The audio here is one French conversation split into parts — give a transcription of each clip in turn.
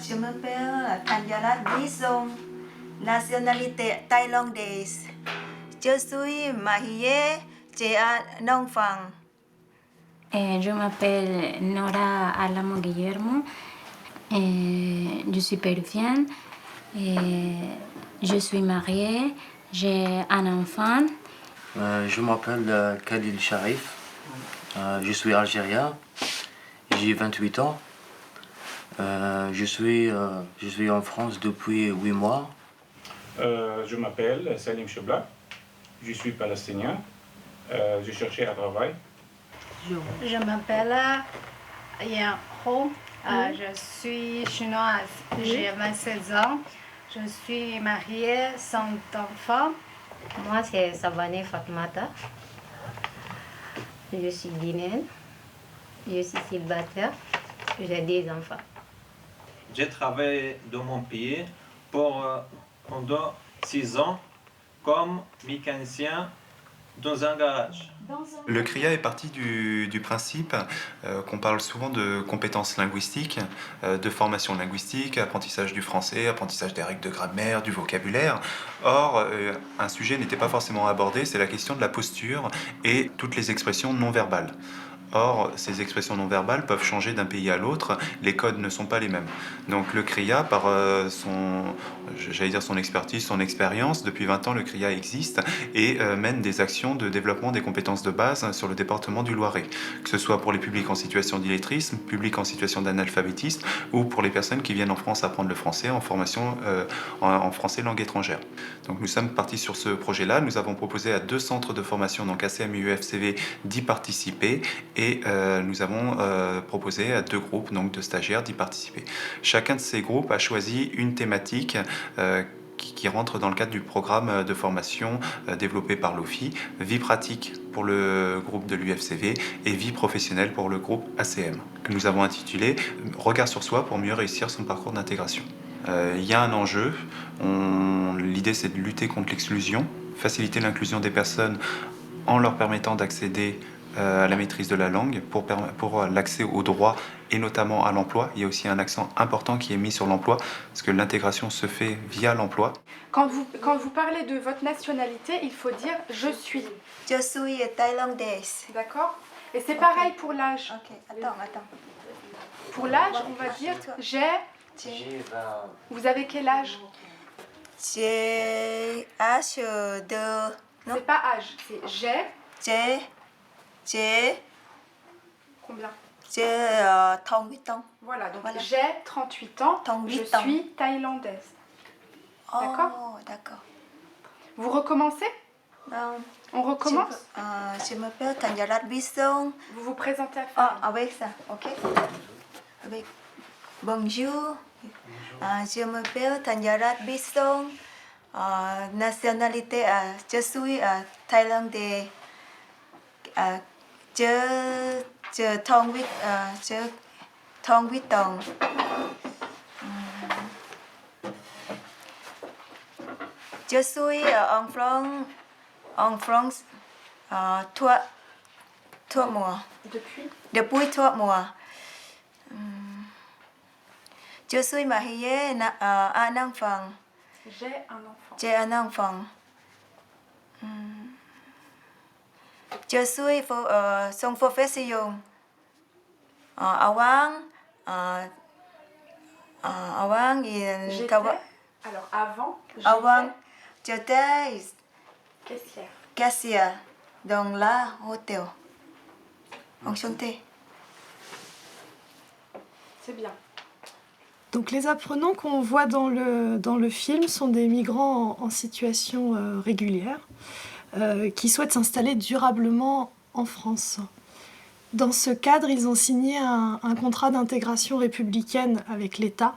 Je m'appelle Tanyarat Bisong, nationalité thaïlandaise. Je suis mariée, j'ai un enfant. Je m'appelle Nora Alamo Guillermo, je suis péruvienne, je suis mariée, j'ai un enfant. Je m'appelle Khalil Sharif, je suis algérien, j'ai 28 ans. Je suis en France depuis 8 mois. Je m'appelle Salim Chebla, je suis palestinien, je cherchais un travail. Je m'appelle Yan Ho, je suis chinoise, j'ai 26 ans, je suis mariée sans enfant. Moi, c'est Savane Fatmata. Je suis guinéenne, je suis célibataire, j'ai des enfants. J'ai travaillé dans mon pays pendant 6 ans comme mécanicien dans un garage. Le CRIA est parti du principe qu'on parle souvent de compétences linguistiques, de formation linguistique, apprentissage du français, apprentissage des règles de grammaire, du vocabulaire. Or, un sujet n'était pas forcément abordé, c'est la question de la posture et toutes les expressions non verbales. Or, ces expressions non verbales peuvent changer d'un pays à l'autre, les codes ne sont pas les mêmes. Donc le CRIA, par son expertise, son expérience, depuis 20 ans le CRIA existe et mène des actions de développement des compétences de base sur le département du Loiret, que ce soit pour les publics en situation d'illettrisme, publics en situation d'analphabétisme ou pour les personnes qui viennent en France apprendre le français en formation en français langue étrangère. Donc nous sommes partis sur ce projet-là, nous avons proposé à 2 centres de formation, donc ACMU UFCV, d'y participer. Et nous avons proposé à 2 groupes donc, de stagiaires d'y participer. Chacun de ces groupes a choisi une thématique qui rentre dans le cadre du programme de formation développé par l'OFI, vie pratique pour le groupe de l'UFCV et vie professionnelle pour le groupe ACM, que nous avons intitulé « Regard sur soi pour mieux réussir son parcours d'intégration ». Il y a un enjeu, l'idée c'est de lutter contre l'exclusion, faciliter l'inclusion des personnes en leur permettant d'accéder à la maîtrise de la langue, pour l'accès aux droits et notamment à l'emploi. Il y a aussi un accent important qui est mis sur l'emploi, parce que l'intégration se fait via l'emploi. Quand vous parlez de votre nationalité, il faut dire « je suis ». Je suis thaïlandaise. D'accord? Et c'est pareil pour l'âge. Ok, attends. Pour l'âge, on va dire « j'ai ». Vous avez quel âge? J'ai âge de... Non. C'est pas âge, c'est J'ai... Combien? J'ai 38 ans. Voilà, donc j'ai 38 ans, je suis thaïlandaise. D'accord? Oh, d'accord. Vous recommencez? Non. On recommence? Je m'appelle Tanyarat Bisong. Vous vous présentez à Fanny. Avec ça, ok. Avec... Bonjour. Je m'appelle Tanyarat Bisong. Nationalité, je suis thaïlandais. Je 38 ans. Je suis en France 3 mois. Depuis 3 mois. Je suis mariée à un enfant. J'ai un enfant. Je suis son profession. Avant, Awang J'étais. Alors avant, j'étais Awang j'étais caissière. caissière dans la hôtel. Enchanté. C'est bien. Donc les apprenants qu'on voit dans le film sont des migrants en situation régulière qui souhaitent s'installer durablement en France. Dans ce cadre, ils ont signé un contrat d'intégration républicaine avec l'État.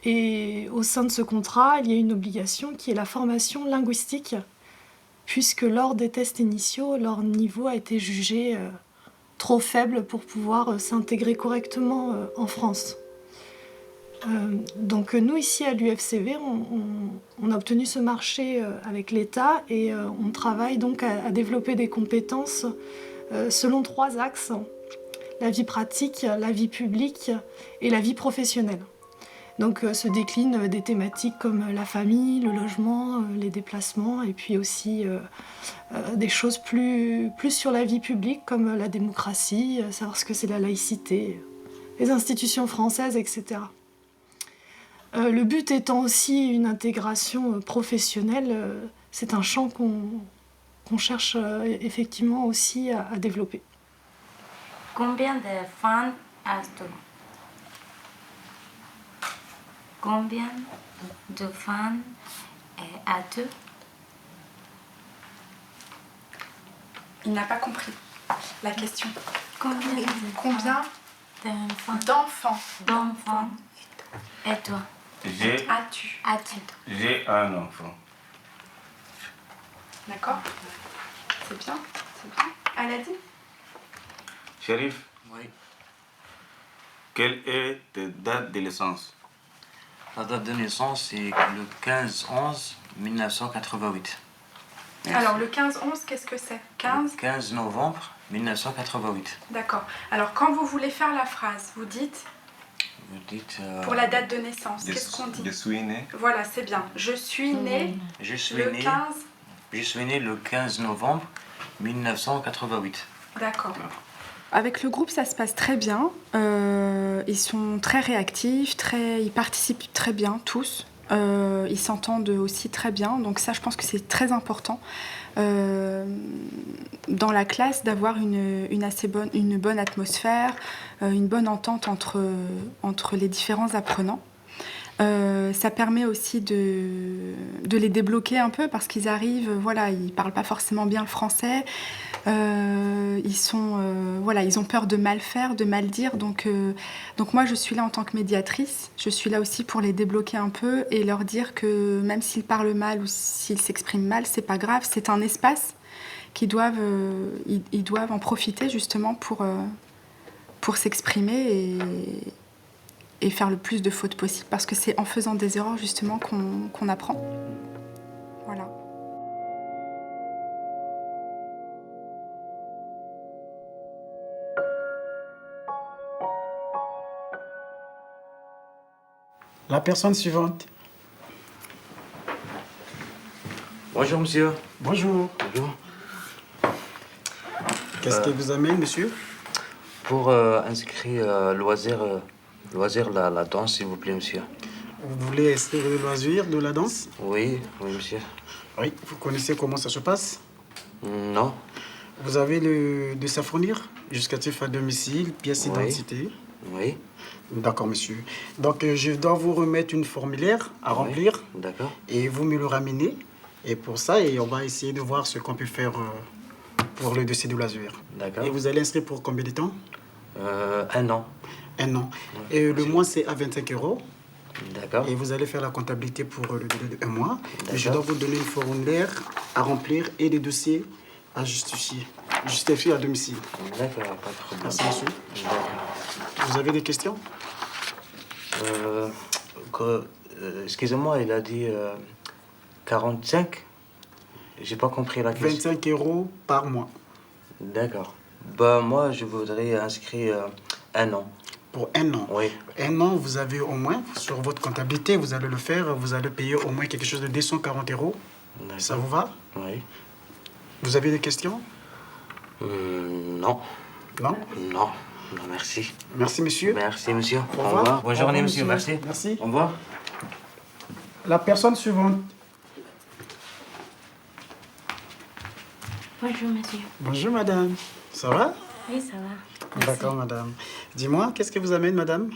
Et au sein de ce contrat, il y a une obligation qui est la formation linguistique, puisque lors des tests initiaux, leur niveau a été jugé trop faible pour pouvoir s'intégrer correctement en France. Donc nous, ici à l'UFCV, on a obtenu ce marché avec l'État et on travaille donc à développer des compétences selon 3 axes: la vie pratique, la vie publique et la vie professionnelle. Donc se déclinent des thématiques comme la famille, le logement, les déplacements et puis aussi des choses plus sur la vie publique comme la démocratie, savoir ce que c'est la laïcité, les institutions françaises, etc. Le but étant aussi une intégration professionnelle, c'est un champ qu'on cherche effectivement aussi à développer. Combien de fans as-tu? Combien de fans as-tu? Il n'a pas compris la question. Combien d'enfants et toi? as-tu? J'ai un enfant. D'accord. C'est bien, c'est bien. Aladin? Shérif, Oui. quelle est ta date de naissance? La date de naissance c'est le 15-11-1988. Alors le 15-11, qu'est-ce que c'est? 15 novembre 1988. D'accord. Alors quand vous voulez faire la phrase, vous dites Vous dites... pour la date de naissance, qu'est-ce qu'on dit? Je suis né. Voilà, c'est bien. Je suis né Je suis le né 15... Je suis né le 15 novembre 1988. D'accord. Avec le groupe, ça se passe très bien. Ils sont très réactifs, ils participent très bien tous. Ils s'entendent aussi très bien. Donc ça, je pense que c'est très important dans la classe d'avoir une bonne atmosphère, une bonne entente entre les différents apprenants. Ça permet aussi de les débloquer un peu parce qu'ils arrivent, voilà, ils parlent pas forcément bien le français, ils ont peur de mal faire, de mal dire, donc moi je suis là en tant que médiatrice, je suis là aussi pour les débloquer un peu et leur dire que même s'ils parlent mal ou s'ils s'expriment mal, c'est pas grave, c'est un espace qu'ils doivent en profiter justement pour s'exprimer et faire le plus de fautes possible, parce que c'est en faisant des erreurs justement qu'on apprend. Voilà. La personne suivante. Bonjour monsieur. Bonjour. Bonjour. Qu'est-ce qui vous amène, monsieur? Pour inscrire loisir la danse, s'il vous plaît, monsieur. Vous voulez inscrire le loisir de la danse? Oui, monsieur. Oui. Vous connaissez comment ça se passe? Non. Vous avez de sa fournir? Justificatif à domicile, pièce d'identité? Oui. D'accord, monsieur. Donc, je dois vous remettre une formulaire à remplir. D'accord. Et vous me le ramenez. Et pour ça, on va essayer de voir ce qu'on peut faire pour le dossier de loisir. D'accord. Et vous allez inscrire pour combien de temps? 1 an. 1 an. Ouais, et le mois, c'est à 25 €. D'accord. Et vous allez faire la comptabilité pour le délai de 1 mois. Et je D'accord. dois vous donner une formulaire à remplir et des dossiers à justifier à domicile. D'accord, pas de problème. Merci, monsieur. D'accord. Vous avez des questions? Excusez-moi, il a dit 45. J'ai pas compris la question. 25 € par mois. D'accord. Bah, moi, je voudrais inscrire 1 an. Pour 1 an? Oui. 1 an, vous avez au moins, sur votre comptabilité, vous allez le faire, vous allez payer au moins quelque chose de 240 €. Ça vous va? Oui. Vous avez des questions? Non. Non? Non. Merci. Merci, monsieur. Merci, monsieur. Au revoir. Bonne journée, monsieur. Merci. Merci. Au revoir. La personne suivante. Bonjour, monsieur. Bonjour, madame. Ça va? Oui, ça va. D'accord, madame. Dis-moi, qu'est-ce que vous amène, madame?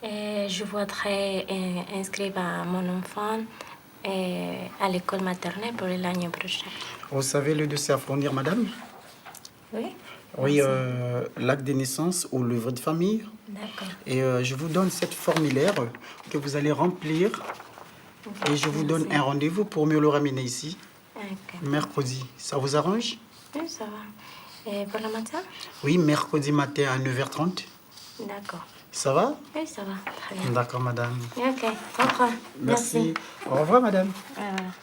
Je voudrais inscrire mon enfant à l'école maternelle pour l'année prochaine. Vous savez le dossier à fournir, madame? Oui? Oui, l'acte de naissance ou le livret de famille. D'accord. Et je vous donne cette formulaire que vous allez remplir. Et je vous donne un rendez-vous pour mieux le ramener ici. Ok. Mercredi. Ça vous arrange? Oui, ça va. Et pour le matin? Oui, mercredi matin à 9h30. D'accord. Ça va? Oui, ça va. Très bien. D'accord, madame. Ok, au revoir. Merci. Au revoir, madame.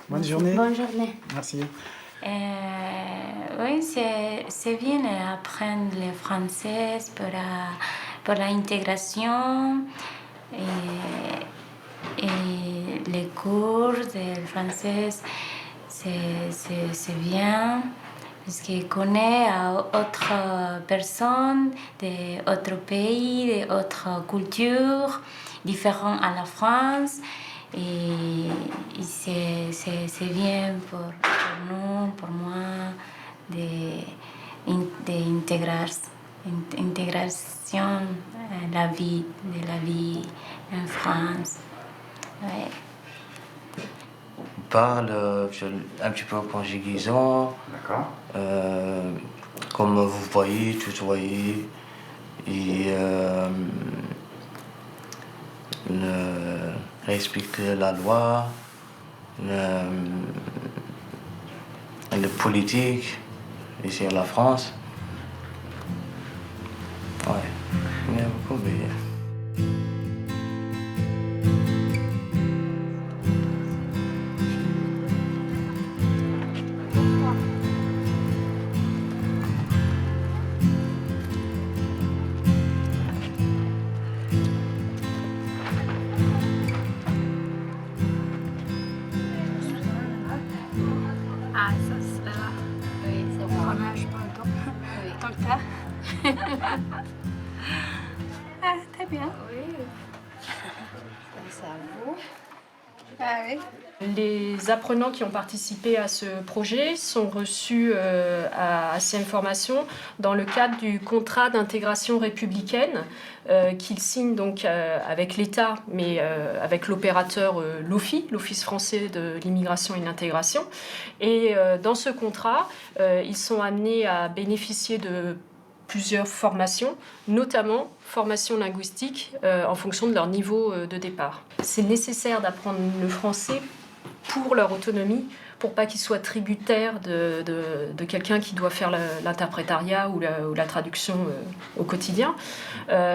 Bonne journée. Bonne journée. Merci. Oui, c'est bien d'apprendre le français pour l'intégration et les cours de français, c'est bien parce qu'il connaît d'autres personnes, d'autres pays, d'autres cultures différentes à la France. Et c'est bien pour nous, pour moi, d'intégration de la vie en France. Ouais. On parle un petit peu conjugaison. D'accord. Comme vous voyez, tutoyer. Et respecter la loi, le politique ici en la France. Ouais, il y a beaucoup de... Ah, ça c'est là. Oui, c'est bon. Fromage, pardon. Oui. Dans le tas. Ah, très bien. Oui. Ça vous. Ah oui. Les apprenants qui ont participé à ce projet sont reçus à CM Formation dans le cadre du contrat d'intégration républicaine qu'ils signent donc avec l'État, mais avec l'opérateur l'OFII, l'Office français de l'immigration et de l'intégration. Et dans ce contrat, ils sont amenés à bénéficier de plusieurs formations, notamment formation linguistique en fonction de leur niveau de départ. C'est nécessaire d'apprendre le français pour leur autonomie, pour pas qu'ils soient tributaires de quelqu'un qui doit faire l'interprétariat ou la traduction au quotidien.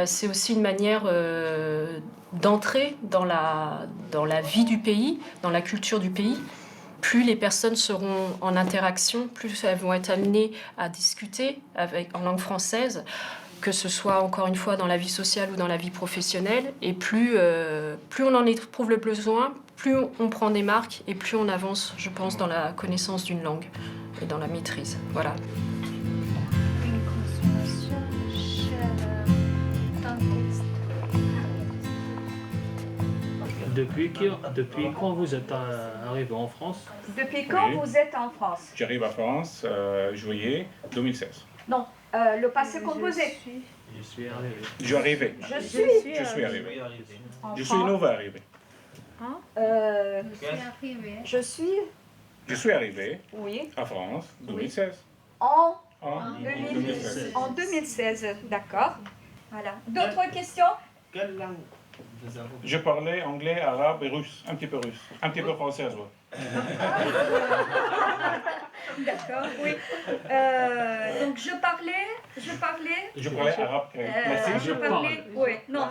C'est aussi une manière d'entrer dans la vie du pays, dans la culture du pays. Plus les personnes seront en interaction, plus elles vont être amenées à discuter en langue française, que ce soit encore une fois dans la vie sociale ou dans la vie professionnelle. Et plus on en éprouve le besoin, plus on prend des marques et plus on avance, je pense, dans la connaissance d'une langue et dans la maîtrise. Voilà. Une consommation chez le dentiste. Depuis quand vous êtes arrivé en France? Depuis quand vous êtes en France? J'arrive à France juillet 2016. Non, le passé composé. Je suis arrivé. Je suis arrivé. Je suis arrivé. En Je suis France. nouveau arrivé. Je suis arrivé Oui. À France 2016. en En 2016. En 2016, d'accord. Voilà. D'autres questions? Quelle langue? Je parlais anglais, arabe et russe. Un petit peu russe. Un petit peu français, ouais. D'accord, oui. Donc je parlais. Je parlais arabe classique. Je parlais. Oui, non.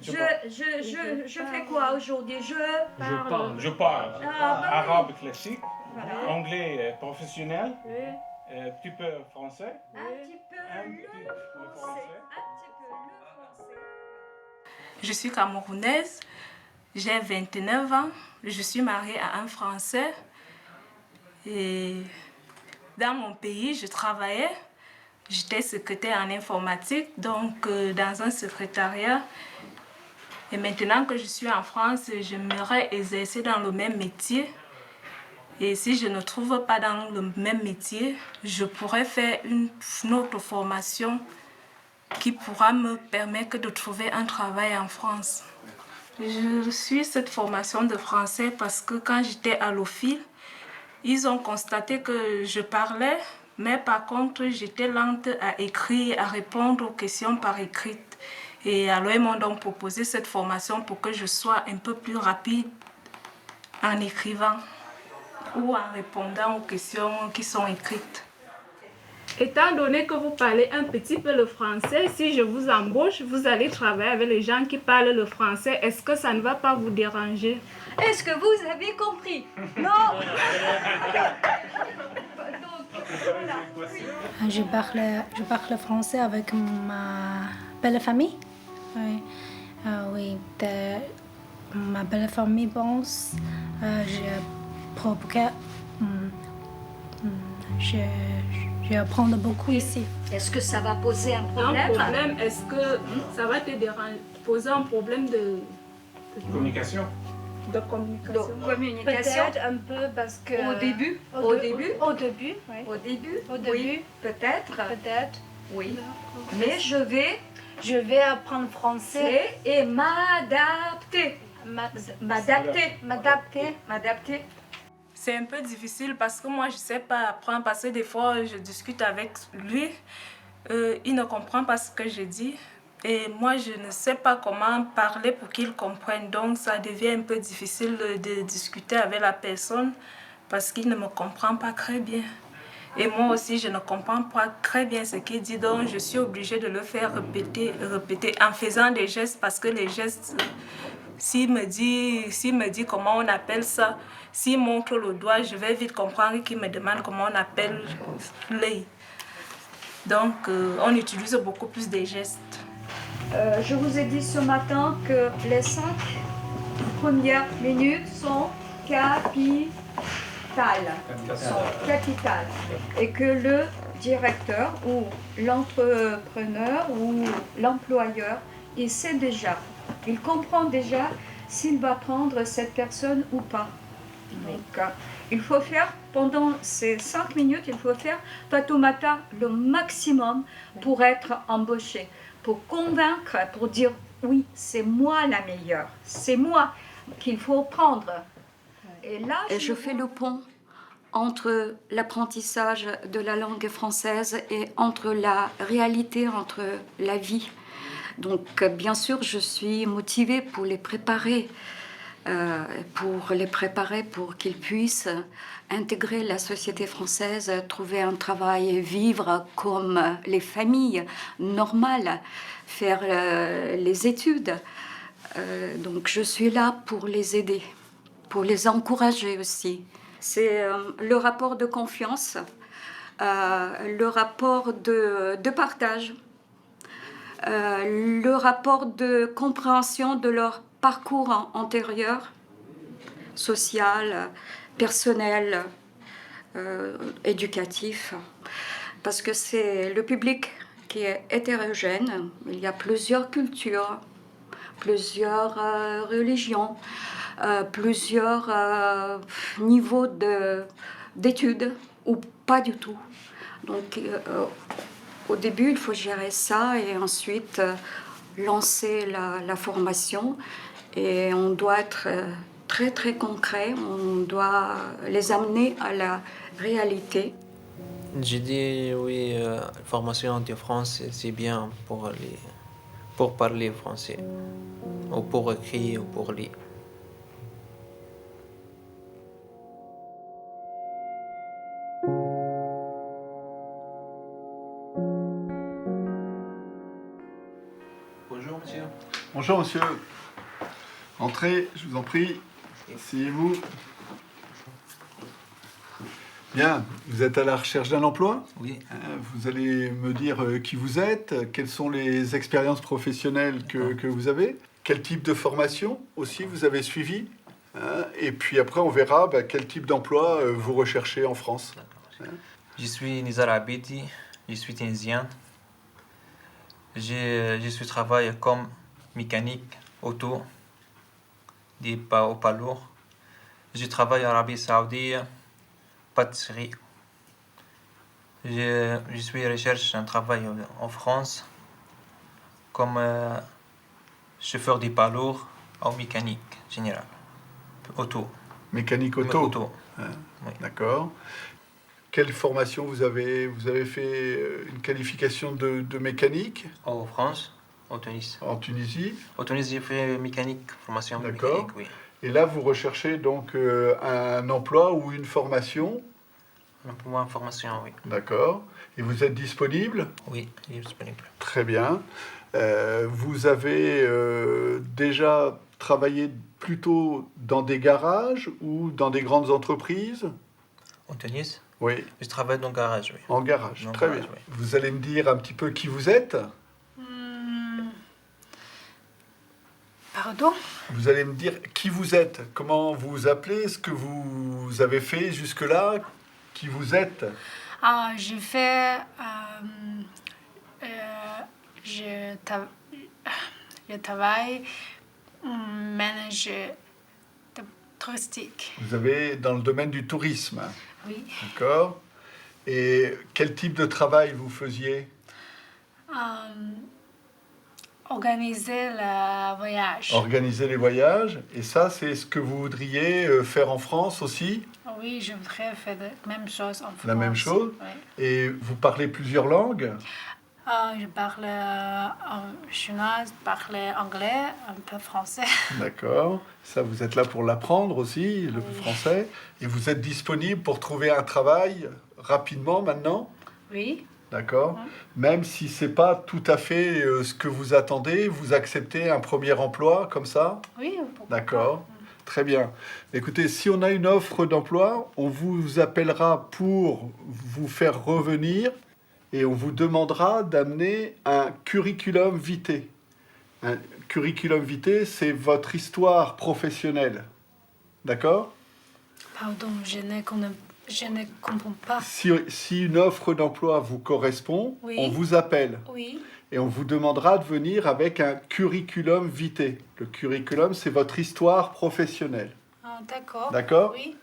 Je fais quoi aujourd'hui? Je parle arabe classique, Voilà. anglais professionnel, un petit peu français. Un petit peu le français. Je suis camerounaise, j'ai 29 ans, je suis mariée à un Français et dans mon pays, je travaillais j'étais secrétaire en informatique, donc dans un secrétariat. Et maintenant que je suis en France, j'aimerais exercer dans le même métier. Et si je ne trouve pas dans le même métier, je pourrais faire une autre formation qui pourra me permettre de trouver un travail en France. Je suis cette formation de français parce que quand j'étais à l'OFIL, ils ont constaté que je parlais, mais par contre, j'étais lente à écrire, à répondre aux questions par écrit. Et alors, ils m'ont donc proposé cette formation pour que je sois un peu plus rapide en écrivant ou en répondant aux questions qui sont écrites. Étant donné que vous parlez un petit peu le français, si je vous embauche, vous allez travailler avec les gens qui parlent le français. Est-ce que ça ne va pas vous déranger? Est-ce que vous avez compris? Non. Je parle français avec ma belle famille. Oui, oui, ma belle famille pense. Je apprends beaucoup ici. Est-ce que ça va poser un problème? Un problème, est-ce que ça va te poser un problème de communication? De communication. Peut-être un peu parce que... Au début, oui. Oui, peut-être. Peut-être. Oui. Mais je vais apprendre français et m'adapter. M'adapter. C'est un peu difficile parce que moi, je ne sais pas apprendre parce que des fois, je discute avec lui. Il ne comprend pas ce que je dis. Et moi, je ne sais pas comment parler pour qu'il comprenne. Donc, ça devient un peu difficile de discuter avec la personne parce qu'il ne me comprend pas très bien. Et moi aussi, je ne comprends pas très bien ce qu'il dit. Donc, je suis obligée de le faire répéter en faisant des gestes parce que les gestes, s'il me dit comment on appelle ça, s'il montre le doigt, je vais vite comprendre qu'il me demande comment on appelle l'œil. Donc, on utilise beaucoup plus des gestes. Je vous ai dit ce matin que les 5 premières minutes sont capitales. Et que le directeur ou l'entrepreneur ou l'employeur, il sait déjà, il comprend déjà s'il va prendre cette personne ou pas. Donc, il faut faire, pendant ces 5 minutes, il faut faire Fatoumata le maximum pour être embauché, pour convaincre, pour dire oui, c'est moi la meilleure, c'est moi qu'il faut prendre. Et là, je fais le pont entre l'apprentissage de la langue française et entre la réalité, entre la vie. Donc, bien sûr, je suis motivée pour les préparer, pour qu'ils puissent intégrer la société française, trouver un travail, vivre comme les familles normales, faire les études. Donc, je suis là pour les aider, pour les encourager aussi. C'est le rapport de confiance, le rapport de partage, le rapport de compréhension de leur parcours antérieur, social, personnel, éducatif, parce que c'est le public qui est hétérogène. Il y a plusieurs cultures, plusieurs religions, plusieurs niveaux d'études ou pas du tout. Donc au début, il faut gérer ça et ensuite lancer la formation. Et on doit être très très concret, on doit les amener à la réalité. Je dis oui, la formation en France, c'est bien pour parler français, ou pour écrire, ou pour lire. Bonjour monsieur. Bonjour monsieur. Entrez, je vous en prie. Asseyez-vous. Bien, vous êtes à la recherche d'un emploi? Oui. Vous allez me dire qui vous êtes, quelles sont les expériences professionnelles que vous avez, quel type de formation aussi vous avez suivi, et puis après on verra quel type d'emploi vous recherchez en France. Je suis Nizar Abiti, Je suis tunisien. Je suis travaillé comme mécanique auto, des poids lourds. Je travaille en Arabie Saoudite, pâtisserie. Je suis recherche un travail en France comme chauffeur des poids lourds en mécanique générale, auto. Mécanique auto. Auto. Hein, Oui. D'accord. Quelle formation vous avez? Vous avez fait une qualification de mécanique? En France, en Tunisie. En Tunisie? En Tunisie, j'ai fait mécanique, formation D'accord. mécanique, oui. Et là, vous recherchez donc un emploi ou une formation? Pour moi, formation, oui. D'accord. Et vous êtes disponible? Oui, il est disponible. Très bien. Vous avez déjà travaillé plutôt dans des garages ou dans des grandes entreprises? En Tunisie? Oui. Je travaille dans le garage, oui. En garage, Dans très garage, bien. oui. Vous allez me dire un petit peu qui vous êtes? Pardon? Vous allez me dire qui vous êtes, comment vous vous appelez, ce que vous avez fait jusque-là, qui vous êtes? Je fais... je travaille manager touristique. Vous avez dans le domaine du tourisme. Oui. D'accord. Et quel type de travail vous faisiez? Organiser le voyage. Organiser les voyages. Et ça, c'est ce que vous voudriez faire en France aussi? Oui, je voudrais faire la même chose en France. La même chose? Oui. Et vous parlez plusieurs langues? Je parle chinois, je parle anglais, un peu français. D'accord. Ça, vous êtes là pour l'apprendre aussi, le français. Et vous êtes disponible pour trouver un travail rapidement maintenant? Oui. D'accord. Même si c'est pas tout à fait ce que vous attendez, vous acceptez un premier emploi comme ça? Oui. D'accord. Très bien. Écoutez, si on a une offre d'emploi, on vous appellera pour vous faire revenir et on vous demandera d'amener un curriculum vitae. Un curriculum vitae, c'est votre histoire professionnelle. D'accord? Pardon, je ne comprends pas. Si une offre d'emploi vous correspond, Oui. on vous appelle. Oui. Et on vous demandera de venir avec un curriculum vitae. Le curriculum, c'est votre histoire professionnelle. D'accord. D'accord? Oui.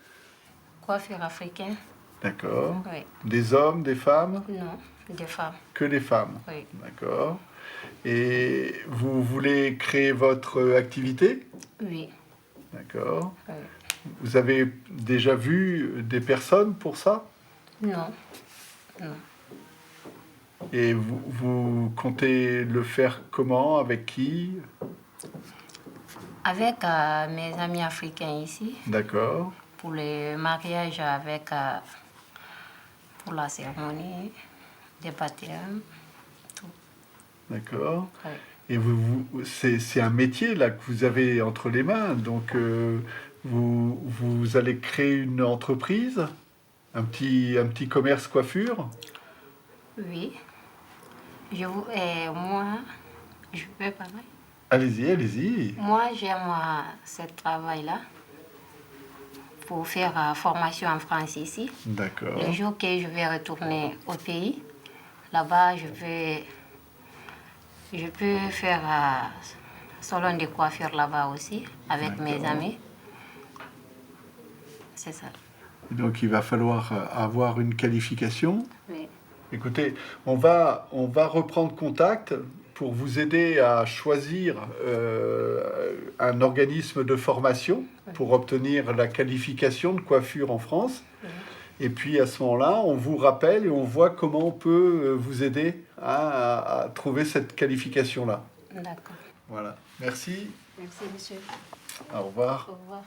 Coiffure africaine? D'accord. Oui. Des hommes, des femmes? Non, des femmes. Que les femmes? Oui. D'accord. Et vous voulez créer votre activité? Oui. D'accord. Oui. Vous avez déjà vu des personnes pour ça? Non. Non. Et vous comptez le faire comment? Avec qui? Avec mes amis africains ici. D'accord. Pour le mariage avec... pour la cérémonie des baptêmes. D'accord. Oui. Et c'est un métier là que vous avez entre les mains. Donc vous allez créer une entreprise, un petit commerce coiffure? Oui. Moi, je peux parler? Allez-y, allez-y. Moi, j'aime ce travail-là pour faire formation en France ici. D'accord. Le jour que je vais retourner au pays, là-bas, je peux faire salon de coiffure là-bas aussi, avec mes amis. C'est ça. Et donc il va falloir avoir une qualification. Oui. Écoutez, on va reprendre contact pour vous aider à choisir un organisme de formation pour obtenir la qualification de coiffure en France. Oui. Et puis à ce moment-là, on vous rappelle et on voit comment on peut vous aider à trouver cette qualification-là. D'accord. Voilà. Merci. Merci, monsieur. Au revoir. Au revoir.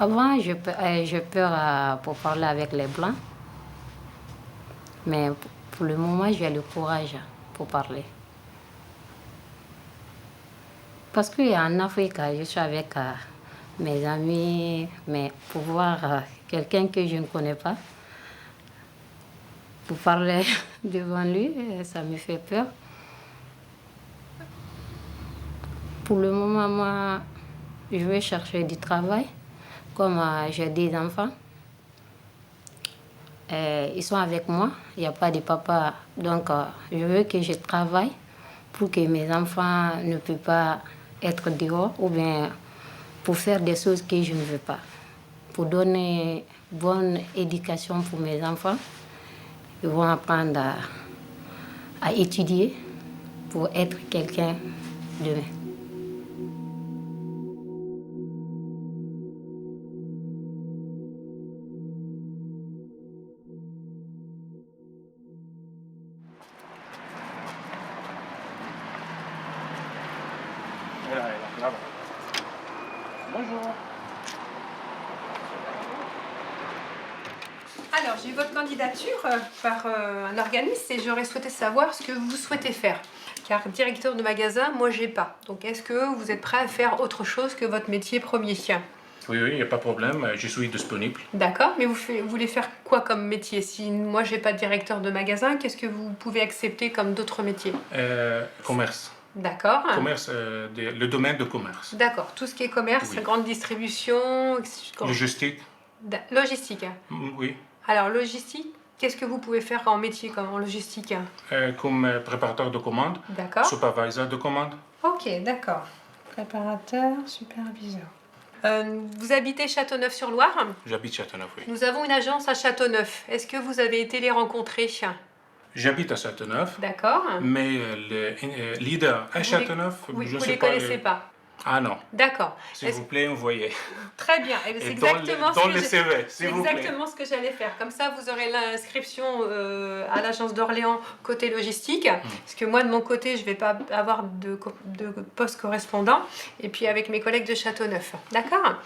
Avant, je peur pour parler avec les Blancs. Mais pour le moment, j'ai le courage pour parler. Parce qu'en Afrique, je suis avec mes amis, mais pour voir quelqu'un que je ne connais pas, pour parler devant lui, ça me fait peur. Pour le moment, moi, je vais chercher du travail, comme j'ai des enfants. Ils sont avec moi, il n'y a pas de papa. Donc, je veux que je travaille pour que mes enfants ne puissent pas être dehors ou bien pour faire des choses que je ne veux pas. Pour donner bonne éducation pour mes enfants, ils vont apprendre à étudier pour être quelqu'un demain. Bonjour. Alors, j'ai eu votre candidature par un organisme et j'aurais souhaité savoir ce que vous souhaitez faire. Car directeur de magasin, moi, j'ai pas. Donc, est-ce que vous êtes prêt à faire autre chose que votre métier premier? Oui, il n'y a pas de problème, je suis disponible. D'accord, mais vous voulez faire quoi comme métier? Si moi, j'ai pas de directeur de magasin, qu'est-ce que vous pouvez accepter comme d'autres métiers? Commerce. D'accord. Commerce, le domaine de commerce. D'accord, tout ce qui est commerce, Oui. grande distribution... Logistique. Logistique. Oui. Alors, logistique, qu'est-ce que vous pouvez faire en métier comme en logistique? Comme préparateur de commandes. D'accord. Superviseur de commandes. Ok, d'accord. Préparateur, superviseur. Vous habitez Châteauneuf-sur-Loire? J'habite Châteauneuf, oui. Nous avons une agence à Châteauneuf. Est-ce que vous avez été les rencontrer? J'habite à Châteauneuf. D'accord. Mais le leader à Châteauneuf, je ne sais les pas. connaissez pas? Ah non. D'accord. S'il vous plaît, envoyez. Très bien. Et c'est exactement ce que j'allais faire. Comme ça, vous aurez l'inscription à l'agence d'Orléans côté logistique. Parce que moi, de mon côté, je ne vais pas avoir de poste correspondant. Et puis avec mes collègues de Châteauneuf. D'accord.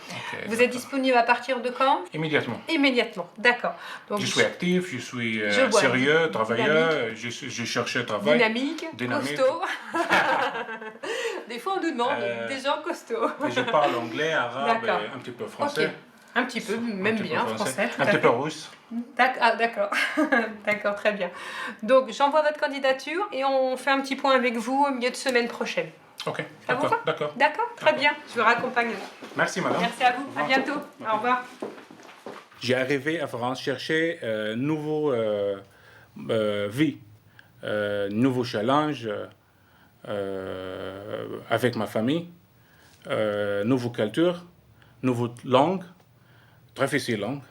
Vous êtes disponible à partir de quand? Immédiatement. Immédiatement. D'accord. Donc, je suis actif, je suis sérieux, travailleur, je cherche un travail. Dynamique. Costaud. Des fois, on nous demande des gens costauds. Je parle anglais, arabe et un petit peu français. Okay. Un petit peu, même bien français. Un petit peu russe. D'accord. D'accord, très bien. Donc, j'envoie votre candidature et on fait un petit point avec vous au milieu de semaine prochaine. Ok, d'accord. D'accord, très bien. Je vous raccompagne. Merci, madame. Merci à vous. À bientôt. Au revoir. J'ai arrivé à France chercher nouveau vie, nouveau challenge avec ma famille, nouvelle culture, nouvelle langue, très facile langue,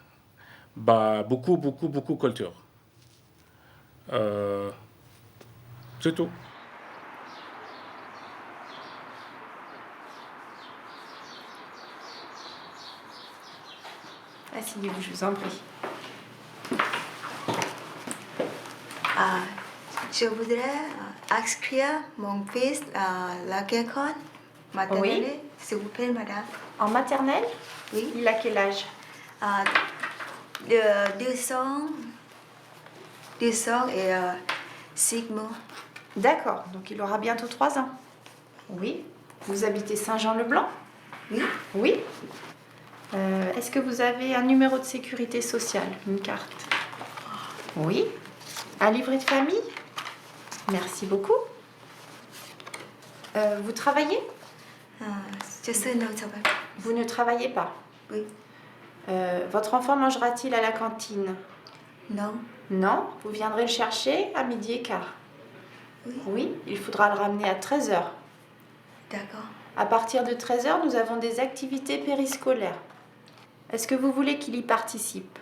beaucoup culture. C'est tout. Asseyez-vous, je vous en prie. Je voudrais inscrire mon fils à l'école maternelle, Oui. s'il vous plaît, madame. En maternelle? Oui. Il a quel âge? De 2 ans et 6 mois. D'accord, donc il aura bientôt 3 ans. Oui. Vous habitez Saint-Jean-le-Blanc? Oui. Oui. Est-ce que vous avez un numéro de sécurité sociale, une carte? Oui. Un livret de famille? Merci beaucoup. Vous travaillez? Je suis non travail. Vous ne travaillez pas? Oui. Votre enfant mangera-t-il à la cantine? Non. Non? Vous viendrez le chercher à 12h15? Oui. Oui, il faudra le ramener à 13h. D'accord. À partir de 13h, nous avons des activités périscolaires. Est-ce que vous voulez qu'il y participe?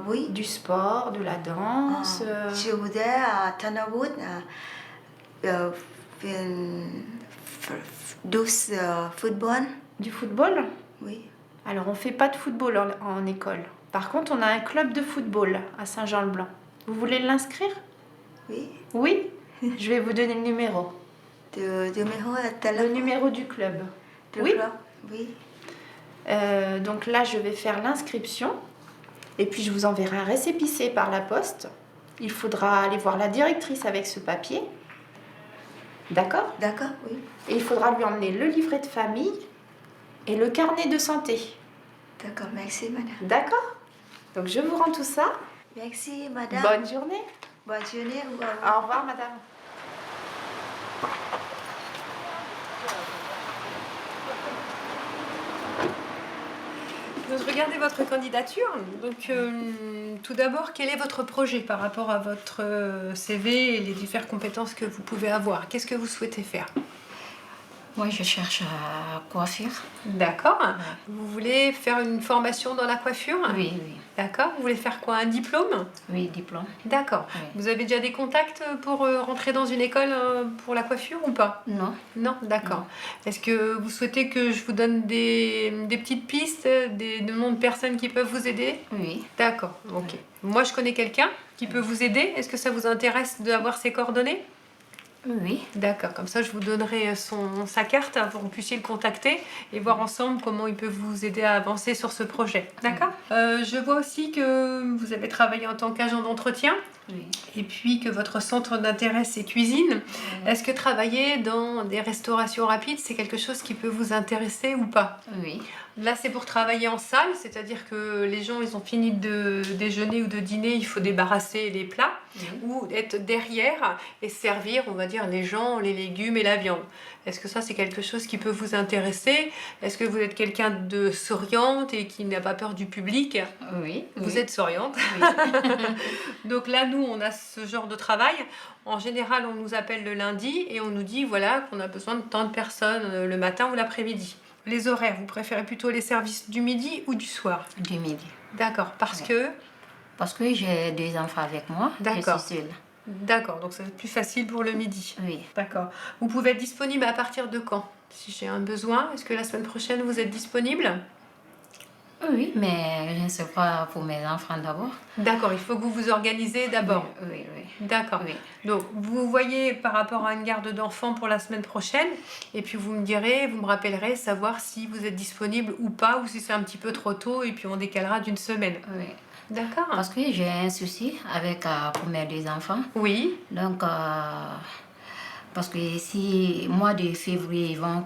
Oui. Du sport, de la danse. Je voudrais à Tanawood football. Du football? Oui. Alors, on ne fait pas de football en école. Par contre, on a un club de football à Saint-Jean-le-Blanc. Vous voulez l'inscrire? Oui. Oui? Je vais vous donner le numéro. Le numéro du club. Oui. Oui. Donc là, je vais faire l'inscription. Et puis, je vous enverrai un récépissé par la poste. Il faudra aller voir la directrice avec ce papier. D'accord? D'accord, oui. Et il faudra lui emmener le livret de famille et le carnet de santé. D'accord, merci, madame. D'accord? Donc, je vous rends tout ça. Merci, madame. Bonne journée. Bonne journée. Au revoir. Au revoir, madame. Donc, regardez votre candidature. Donc, tout d'abord, quel est votre projet par rapport à votre CV et les diverses compétences que vous pouvez avoir? Qu'est-ce que vous souhaitez faire? Moi, je cherche à coiffure. D'accord. Vous voulez faire une formation dans la coiffure? Oui, oui. D'accord. Vous voulez faire quoi? Un diplôme? Oui, diplôme. D'accord. Oui. Vous avez déjà des contacts pour rentrer dans une école pour la coiffure ou pas? Non. Non, d'accord. Est-ce que vous souhaitez que je vous donne des petites pistes, des noms de personnes qui peuvent vous aider? Oui. D'accord, ok. Moi, je connais quelqu'un qui peut vous aider. Est-ce que ça vous intéresse d'avoir ses coordonnées? Oui. D'accord, comme ça je vous donnerai sa carte pour que vous puissiez le contacter et voir ensemble comment il peut vous aider à avancer sur ce projet. D'accord. Je vois aussi que vous avez travaillé en tant qu'agent d'entretien. Oui. Et puis que votre centre d'intérêt c'est cuisine. Est-ce que travailler dans des restaurations rapides c'est quelque chose qui peut vous intéresser ou pas? Oui. Là c'est pour travailler en salle, c'est-à-dire que les gens ils ont fini de déjeuner ou de dîner, il faut débarrasser les plats ou être derrière et servir, on va dire, les gens, les légumes et la viande. Est-ce que ça c'est quelque chose qui peut vous intéresser? Est-ce que vous êtes quelqu'un de souriante et qui n'a pas peur du public? Oui. Vous êtes souriante. Oui. Donc là nous on a ce genre de travail. En général on nous appelle le lundi et on nous dit voilà qu'on a besoin de tant de personnes le matin ou l'après-midi. Les horaires, vous préférez plutôt les services du midi ou du soir? Du midi. D'accord, parce que? Parce que j'ai 2 enfants avec moi. D'accord. Je suis seule. D'accord, donc c'est plus facile pour le midi. Oui. D'accord. Vous pouvez être disponible à partir de quand? Si j'ai un besoin, est-ce que la semaine prochaine vous êtes disponible? Oui, mais je ne sais pas pour mes enfants d'abord. D'accord, il faut que vous vous organisez d'abord. Oui, oui. D'accord. Oui. Donc, vous voyez par rapport à une garde d'enfants pour la semaine prochaine, et puis vous me direz, vous me rappellerez, savoir si vous êtes disponible ou pas, ou si c'est un petit peu trop tôt, et puis on décalera d'une semaine. Oui. D'accord. Parce que j'ai un souci avec pour mes 2 enfants. Oui. Donc, parce que si mois de février, ils vont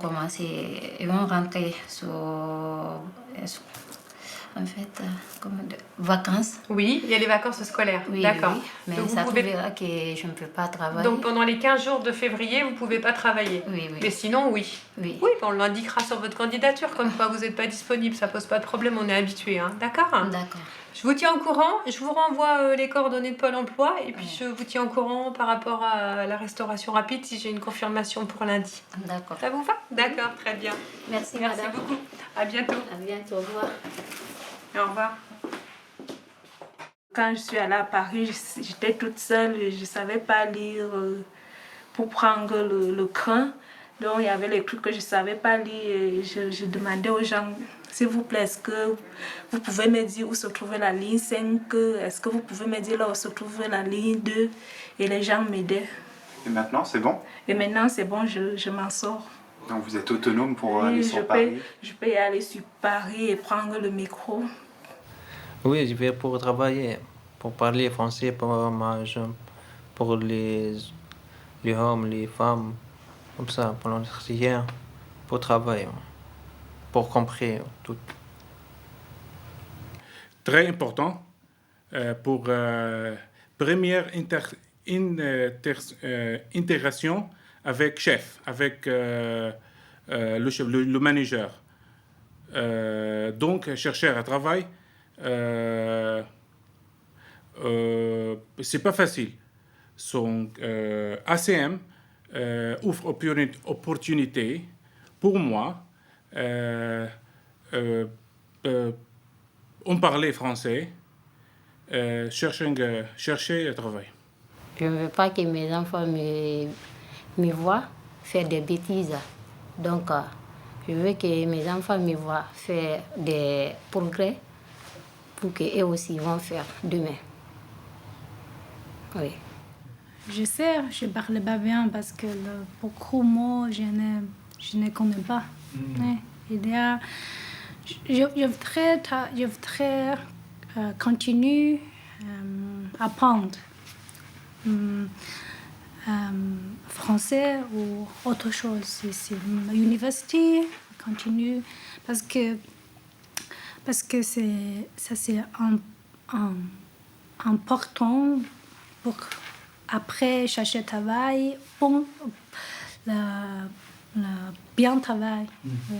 rentrer en fait, vacances. Oui, il y a les vacances scolaires. Oui, d'accord. Oui, mais donc ça trouvera que je ne peux pas travailler. Donc pendant les 15 jours de février, vous ne pouvez pas travailler. Oui, oui. Mais sinon, oui. Oui. Oui, on l'indiquera sur votre candidature, comme quoi vous n'êtes pas disponible. Ça ne pose pas de problème, on est habitué. Hein. D'accord? D'accord. Je vous tiens au courant. Je vous renvoie les coordonnées de Pôle emploi. Et puis je vous tiens au courant par rapport à la restauration rapide si j'ai une confirmation pour lundi. D'accord. Ça vous va? D'accord, très bien. Merci, Merci madame. beaucoup. À bientôt. À bientôt. Au revoir. Au revoir. Quand je suis allée à Paris, j'étais toute seule, je ne savais pas lire pour prendre le crin. Donc il y avait les trucs que je ne savais pas lire et je demandais aux gens, s'il vous plaît, est-ce que vous pouvez me dire où se trouvait la ligne 5? Est-ce que vous pouvez me dire là où se trouvait la ligne 2? Et les gens m'aidaient. Et maintenant, c'est bon? Et maintenant, c'est bon, je m'en sors. Donc vous êtes autonome pour Oui, aller sur Paris? Je peux y aller sur Paris et prendre le micro. Oui, je vais pour travailler, pour parler français pour les hommes, les femmes, comme ça, pour l'entretien, pour travailler, pour comprendre tout. Très important pour première intégration avec chef, avec le chef, le manager. Donc, chercher un travail, c'est pas facile. Son ACM ouvre opportunité pour moi. On parlait français, chercher un travail. Je ne veux pas que mes enfants me voient faire des bêtises. Donc, je veux que mes enfants me voient faire des progrès pour qu'eux aussi vont faire demain. Oui. Je sais, je ne parle pas bien parce que beaucoup de mots, je ne connais pas. Ouais. Je voudrais continuer à apprendre français ou autre chose. C'est l'université, continue parce que c'est important pour après chercher travail, bon, bien travail. Oui.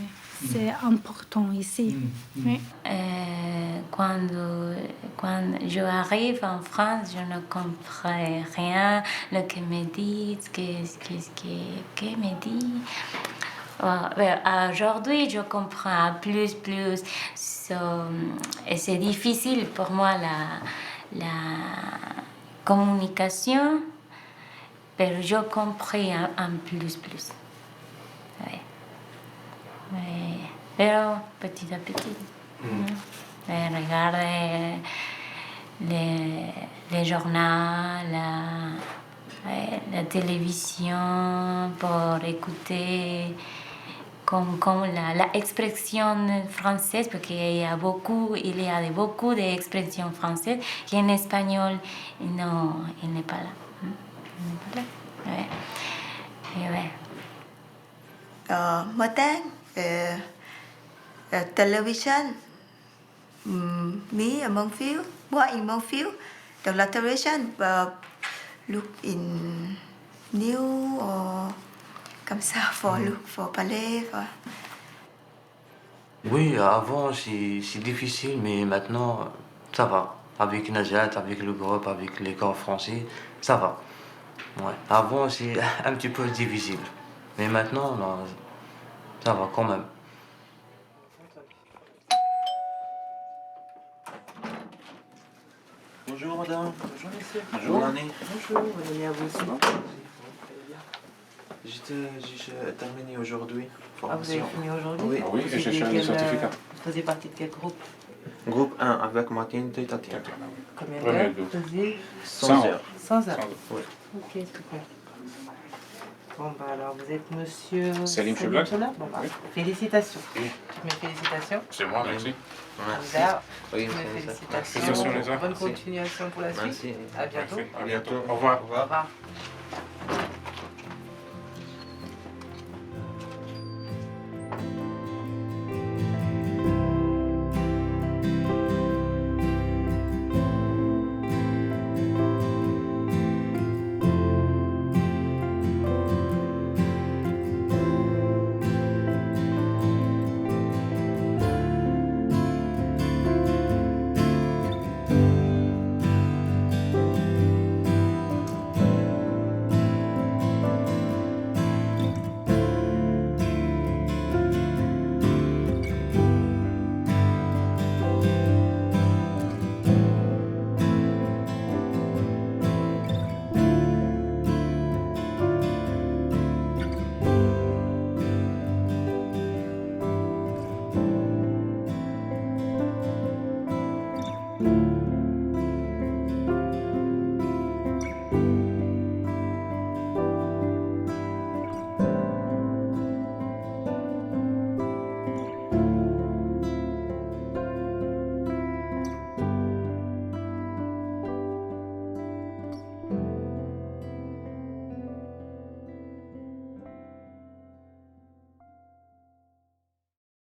C'est important ici. Oui. quand je arrive en France, je ne comprends rien ce que me disent, que me dit. Aujourd'hui, je comprends plus. Et c'est difficile pour moi la communication, mais je comprends en plus. Ouais. Mais petit à petit. Regarder les journaux, la télévision pour écouter comme l'expression française, parce qu'il y a beaucoup d'expressions françaises qui en espagnol, non, il n'est pas là. Ouais. Et ouais. Television, me among few, moi among few, donc la television look in new or comme ça for parler. Oui, avant c'est difficile, mais maintenant ça va. Avec Najat, avec le groupe, avec les corps français, ça va. Ouais. Avant c'est un petit peu difficile, mais maintenant non, ça va quand même. Bonjour madame. Bonjour monsieur. Bonjour Annie. Bonjour, bienvenue à vous aussi. J'ai terminé aujourd'hui. Ah, vous avez fini aujourd'hui? Oui, Oui, et j'ai cherché le certificat. Vous faisiez partie de quel groupe? Groupe 1 avec Martine et Tatiana. Combien Premier d'heures? deux. Vous faisiez 100 heures. 100 heures. Oui. Ok, super. Bon, bah alors, vous êtes monsieur Salim Cheblak. Bon, bah, félicitations. Oui. Mes félicitations. C'est moi, merci. Hamza, Oui, mes félicitations. félicitations. Félicitations, les uns. Bonne continuation pour la suite. Merci. À bientôt. Merci. À bientôt. Au revoir. Au revoir.